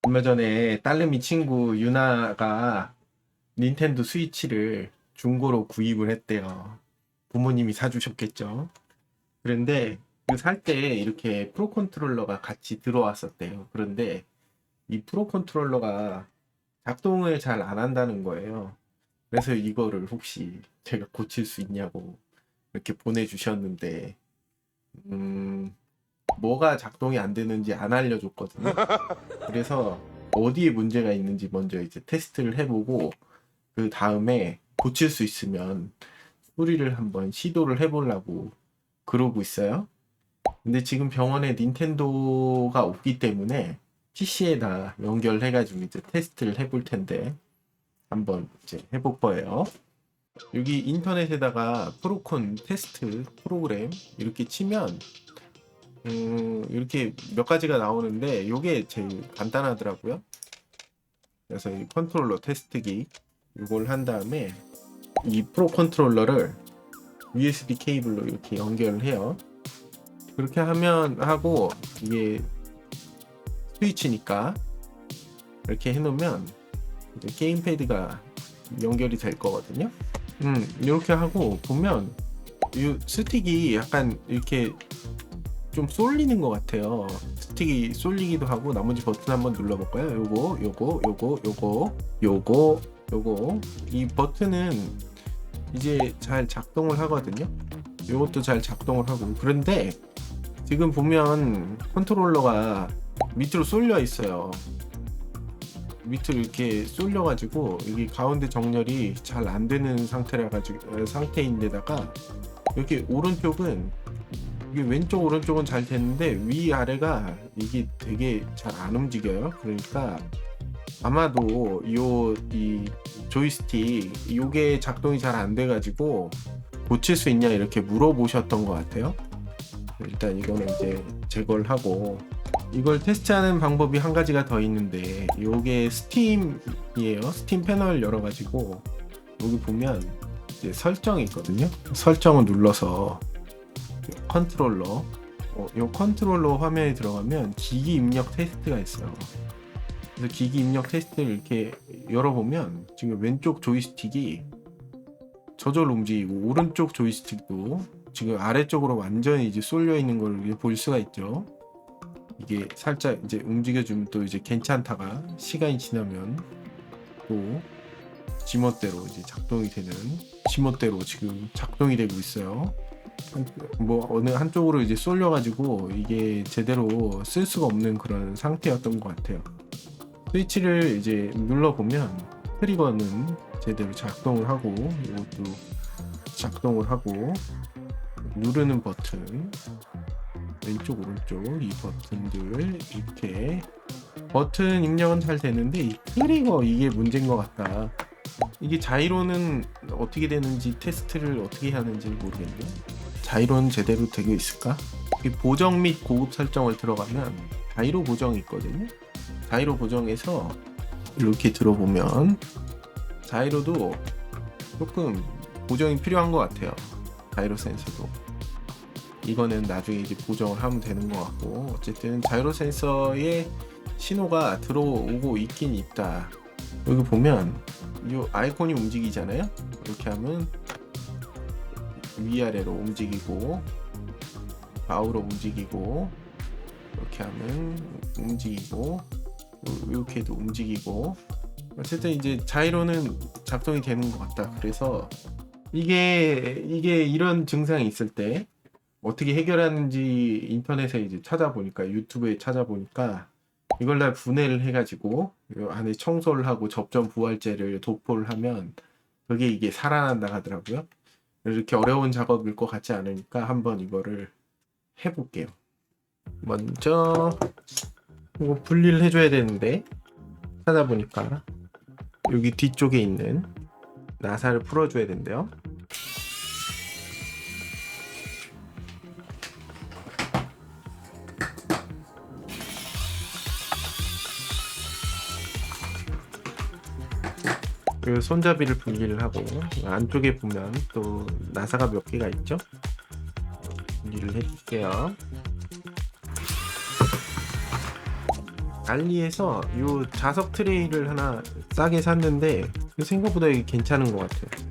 얼마 전에 딸내미 친구 유나가 닌텐도 스위치를 중고로 구입을 했대요. 부모님이 사주셨겠죠. 그런데 그 살 때 이렇게 프로 컨트롤러가 같이 들어왔었대요. 그런데 이 프로 컨트롤러가 작동을 잘 안 한다는 거예요. 그래서 이거를 혹시 제가 고칠 수 있냐고 이렇게 보내주셨는데, 음, 뭐가 작동이 안 되는지 안 알려줬거든요. 그래서 어디에 문제가 있는지 먼저 이제 테스트를 해보고 그 다음에 고칠 수 있으면 수리를 한번 시도를 해보려고 그러고 있어요. 근데 지금 병원에 닌텐도가 없기 때문에 PC에다 연결해가지고 이제 테스트를 해볼 텐데 한번 이제 해볼 거예요. 여기 인터넷에다가 프로콘 테스트 프로그램 이렇게 치면 이렇게 몇 가지가 나오는데 이게 제일 간단하더라고요. 그래서 이 컨트롤러 테스트기 이걸 한 다음에 이 프로 컨트롤러를 USB 케이블로 이렇게 연결을 해요. 그렇게 하면 하고 이게 스위치니까 이렇게 해놓으면 이제 게임패드가 연결이 될 거거든요. 이렇게 하고 보면 이 스틱이 약간 이렇게 좀 쏠리는 것 같아요. 스틱이 쏠리기도 하고 나머지 버튼 한번 눌러볼까요? 요거 이 버튼은 이제 잘 작동을 하거든요. 요것도 잘 작동을 하고 그런데 지금 보면 컨트롤러가 밑으로 쏠려 있어요. 밑으로 이렇게 쏠려 가지고 이게 가운데 정렬이 잘 안 되는 상태인데다가 여기 오른쪽은 이게 왼쪽 오른쪽은 잘 됐는데 위 아래가 이게 되게 잘 안 움직여요. 그러니까 아마도 이 조이스틱 요게 작동이 잘 안 돼 가지고 고칠 수 있냐 이렇게 물어보셨던 것 같아요. 일단 이거는 이제 제거를 하고 이걸 테스트하는 방법이 한 가지가 더 있는데 요게 스팀이에요. 스팀 패널 열어가지고 여기 보면 이제 설정이 있거든요. 설정을 눌러서 컨트롤러 요 컨트롤러 화면에 들어가면 기기 입력 테스트가 있어요. 그래서 기기 입력 테스트를 이렇게 열어보면 지금 왼쪽 조이스틱이 저절로 움직이고 오른쪽 조이스틱도 지금 아래쪽으로 완전히 이제 쏠려 있는 걸 볼 수가 있죠. 이게 살짝 이제 움직여주면 또 이제 괜찮다가 시간이 지나면 또 지멋대로 이제 작동이 되는 지멋대로 지금 작동이 되고 있어요. 뭐 어느 한쪽으로 이제 쏠려가지고 이게 제대로 쓸 수가 없는 그런 상태였던 것 같아요. 스위치를 이제 눌러보면 트리거는 제대로 작동을 하고 이것도 작동을 하고 누르는 버튼 왼쪽 오른쪽 이 버튼들 이렇게 버튼 입력은 잘 되는데 이 트리거 이게 문제인 것 같다. 이게 자이로는 어떻게 되는지 테스트를 어떻게 하는지 모르겠네요. 자이로는 제대로 되고 있을까? 이 보정 및 고급 설정을 들어가면 자이로 보정이 있거든요. 자이로 보정에서 이렇게 들어보면 자이로도 조금 보정이 필요한 것 같아요. 자이로 센서도 이거는 나중에 이제 보정을 하면 되는 것 같고 어쨌든 자이로 센서에 신호가 들어오고 있긴 있다. 여기 보면 이 아이콘이 움직이잖아요. 이렇게 하면 위아래로 움직이고 좌우로 움직이고 이렇게 하면 움직이고 이렇게도 움직이고 어쨌든 이제 자이로는 작동이 되는 것 같다. 그래서 이게 이런 증상이 있을 때 어떻게 해결하는지 인터넷에 이제 찾아보니까 유튜브에 찾아보니까 이걸 다 분해를 해가지고 이 안에 청소를 하고 접점 부활제를 도포를 하면 그게 이게 살아난다 하더라고요. 이렇게 어려운 작업일 것 같지 않으니까 한번 이거를 해볼게요. 먼저 이거 분리를 해줘야 되는데 찾아보니까 여기 뒤쪽에 있는 나사를 풀어줘야 된대요. 그 손잡이를 분리를 하고 안쪽에 보면 또 나사가 몇 개가 있죠. 분리를 해줄게요. 알리에서 요 자석 트레이를 하나 싸게 샀는데 생각보다 이게 괜찮은 것 같아요.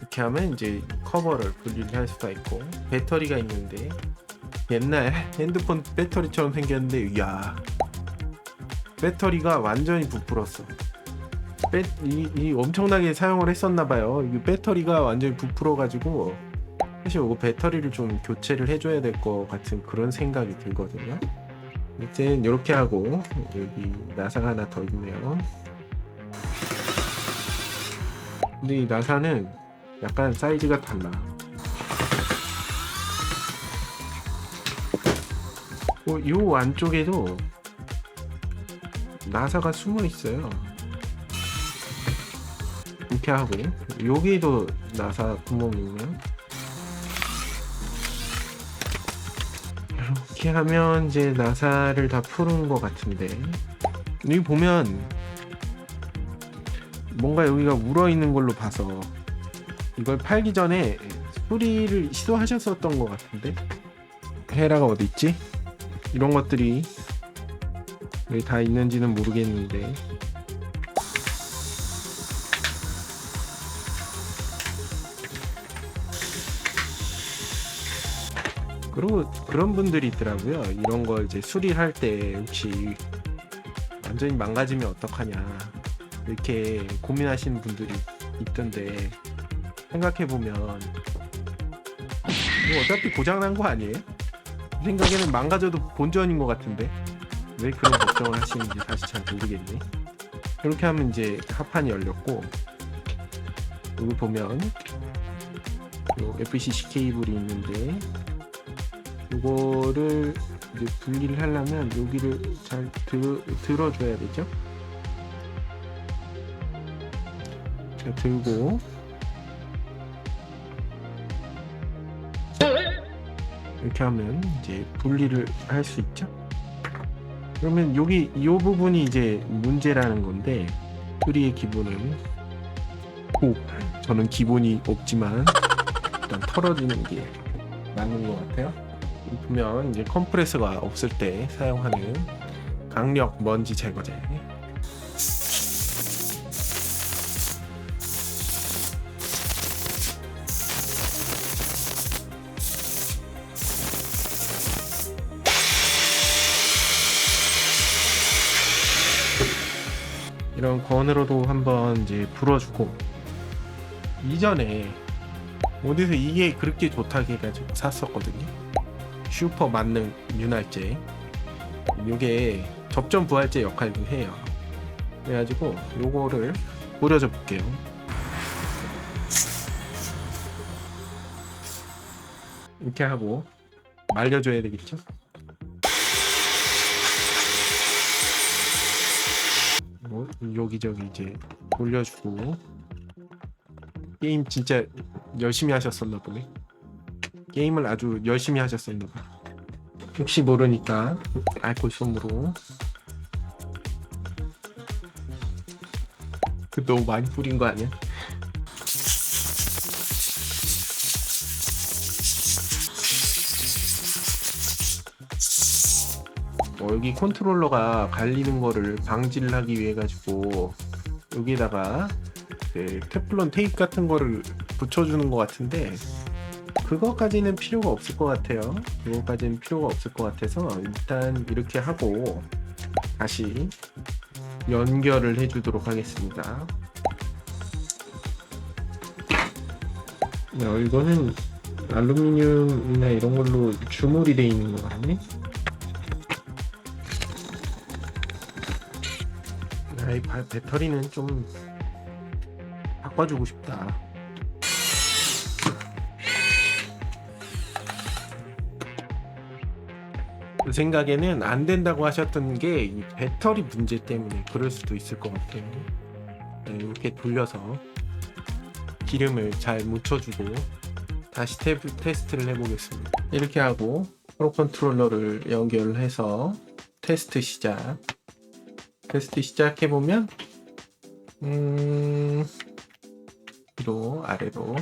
이렇게 하면 이제 커버를 분리를 할 수가 있고, 배터리가 있는데 옛날 핸드폰 배터리처럼 생겼는데 이야, 배터리가 완전히 부풀었어. 이 엄청나게 사용을 했었나봐요. 이 배터리가 완전히 부풀어가지고 사실 이거 배터리를 좀 교체를 해줘야 될 것 같은 그런 생각이 들거든요. 아무튼 이렇게 하고, 여기 나사가 하나 더 있네요. 근데 이 나사는 약간 사이즈가 달라. 요 안쪽에도 나사가 숨어 있어요. 이렇게 하고, 여기도 나사 구멍이 있네요. 이렇게 하면 이제 나사를 다 푸는 것 같은데, 여기 보면 뭔가 여기가 울어 있는 걸로 봐서 이걸 팔기 전에 수리를 시도하셨었던 것 같은데, 헤라가 어디 있지? 이런 것들이 여기 다 있는지는 모르겠는데, 그리고 그런 분들이 있더라고요. 이런 걸 이제 수리할 때 혹시 완전히 망가지면 어떡하냐 이렇게 고민하시는 분들이 있던데, 생각해보면 이거 어차피 고장난 거 아니에요? 제 생각에는 망가져도 본전인 것 같은데 왜 그런 걱정을 하시는지 사실 잘 모르겠네. 이렇게 하면 이제 합판이 열렸고, 여기 보면 요 FCC 케이블이 있는데, 이거를 이제 분리를 하려면 여기를 잘 들어줘야 되죠. 자, 들고 이렇게 하면 이제 분리를 할 수 있죠. 그러면 여기 이 부분이 이제 문제라는 건데, 수리의 기본은 저는 기본이 없지만 일단 털어지는 게 맞는 것 같아요. 보면 이제 컴프레서가 없을 때 사용하는 강력 먼지 제거제. 이런 건으로도 한번 이제 불어주고, 이전에 어디서 이게 그렇게 좋다고 해가지고 샀었거든요. 슈퍼 만능 윤활제. 요게 접점 부활제 역할도 해요. 그래가지고 요거를 뿌려줘 볼게요. 이렇게 하고 말려줘야 되겠죠. 여기저기 이제 돌려주고. 게임 진짜 열심히 하셨었나 보네. 게임을 아주 열심히 하셨었나 봐. 혹시 모르니까 알코올 솜으로. 너무 많이 뿌린 거 아니야? 여기 컨트롤러가 갈리는 거를 방지를 하기 위해 가지고 여기다가 테플론 테이프 같은 거를 붙여주는 것 같은데, 그거까지는 필요가 없을 것 같아요. 그거까지는 필요가 없을 것 같아서 일단 이렇게 하고 다시 연결을 해주도록 하겠습니다. 이거는 알루미늄이나 이런 걸로 주물이 되어 있는 거 같네. 이 배터리는 좀 바꿔주고 싶다. 그 생각에는 안 된다고 하셨던 게 이 배터리 문제 때문에 그럴 수도 있을 것 같아요. 이렇게 돌려서 기름을 잘 묻혀주고 다시 테스트를 해보겠습니다. 이렇게 하고 프로 컨트롤러를 연결해서 테스트 시작. 테스트 시작해보면 위로 아래로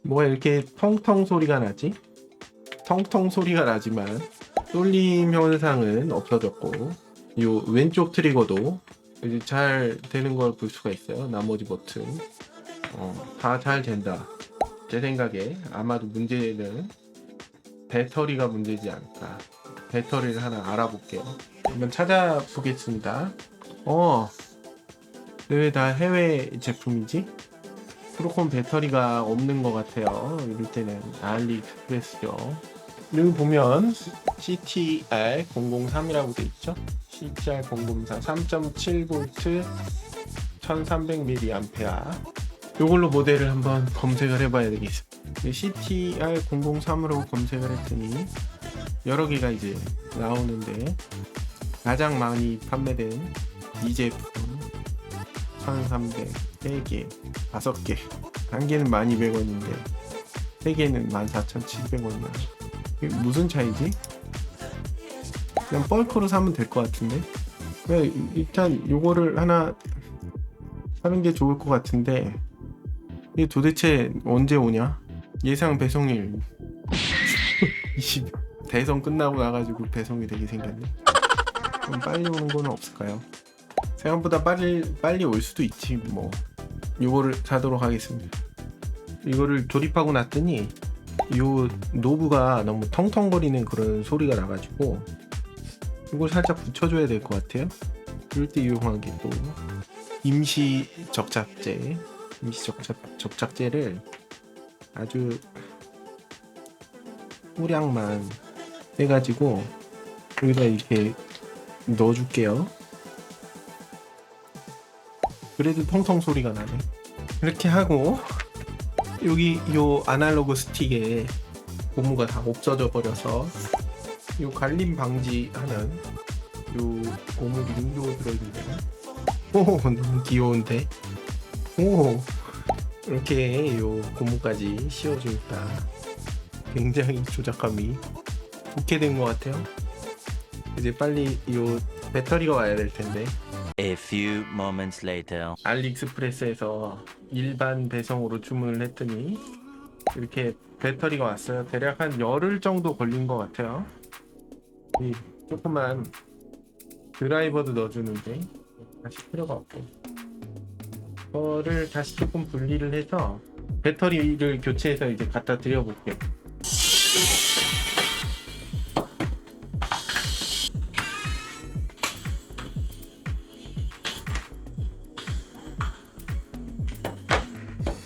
뭐가 이렇게 텅텅 소리가 나지? 텅텅 소리가 나지만 쏠림 현상은 없어졌고 이 왼쪽 트리거도 이제 잘 되는 걸 볼 수가 있어요. 나머지 버튼 다 잘 된다. 제 생각에 아마도 문제는 배터리가 문제지 않을까. 배터리를 하나 알아볼게요. 한번 찾아보겠습니다. 왜 다 해외 제품이지? 프로콘 배터리가 없는 것 같아요. 이럴 때는 알리익스프레스죠. 여기 보면 CTR003이라고 돼 있죠. CTR003 3.7V 1300mAh. 이걸로 모델을 한번 검색을 해봐야 되겠습니다. CTR003으로 검색을 했더니 여러 개가 이제 나오는데 가장 많이 판매된 이 제품 1300, 3개, 5개. 한 개는 1200원인데 3개는 14,700원이야. 이게 무슨 차이지? 그냥 벌크로 사면 될 것 같은데? 일단 요거를 하나 사는 게 좋을 것 같은데 이게 도대체 언제 오냐? 예상 배송일 20. 대선 끝나고 나가지고 배송이 되게 생겼네. 그럼 빨리 오는 거는 없을까요? 생각보다 빨리 올 수도 있지 뭐. 이거를 사도록 하겠습니다. 이거를 조립하고 났더니 요 노브가 너무 텅텅거리는 그런 소리가 나가지고 이걸 살짝 붙여줘야 될 것 같아요. 이럴 때 이용한 게 또 임시 접착제를 아주 소량만 해가지고 여기다 이렇게 넣어줄게요. 그래도 텅텅 소리가 나네. 이렇게 하고 여기 요 아날로그 스틱에 고무가 다 없어져 버려서 요 갈림 방지하는 요 고무 링도 들어있네요. 오, 너무 귀여운데. 오, 이렇게 요 고무까지 씌워주니까 굉장히 조작감이 좋게 된 것 같아요. 이제 빨리 요 배터리가 와야 될 텐데. A few moments later. 알리익스프레스에서 일반 배송으로 주문을 했더니 이렇게 배터리가 왔어요. 대략 한 열흘 정도 걸린 것 같아요. 이 조그만 드라이버도 넣어주는데 다시 필요가 없고 이거를 다시 조금 분리를 해서 배터리를 교체해서 이제 갖다 드려볼게요.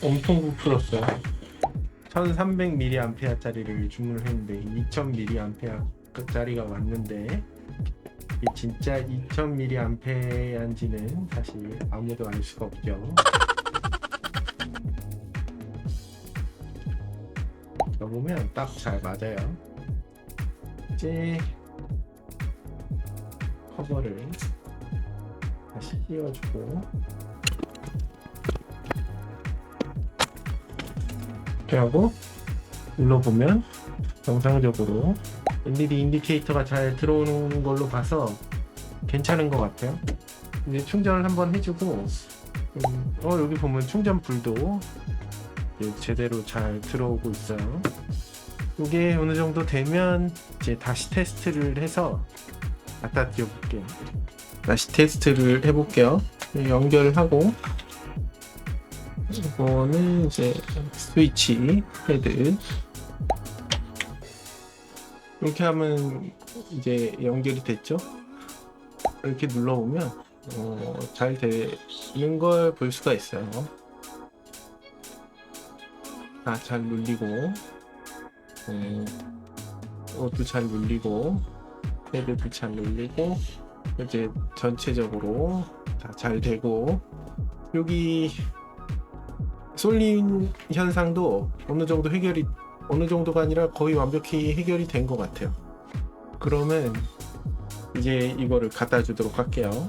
엄청 부풀었어요. 1300mAh 짜리를 주문을 했는데 2000mAh 짜리가 왔는데 이게 진짜 2000mAh인지는 사실 아무도 알 수가 없죠. 보면 딱 잘 맞아요. 이제 커버를 다시 씌워주고 이렇게 하고 눌러보면 정상적으로 LED 인디케이터가 잘 들어오는 걸로 봐서 괜찮은 것 같아요. 이제 충전을 한번 해주고 여기 보면 충전 불도 제대로 잘 들어오고 있어요. 이게 어느 정도 되면 이제 다시 테스트를 해서 갖다 드려볼게요. 다시 테스트를 해볼게요. 연결하고 이거는 이제 스위치 헤드 이렇게 하면 이제 연결이 됐죠. 이렇게 눌러보면 잘 되는 걸 볼 수가 있어요. 다 잘 눌리고 이것도 잘 눌리고 헤드도 잘 눌리고 이제 전체적으로 다 잘 되고 여기 쏠림 현상도 어느 정도가 아니라 거의 완벽히 해결이 된 것 같아요. 그러면 이제 이거를 갖다 주도록 할게요.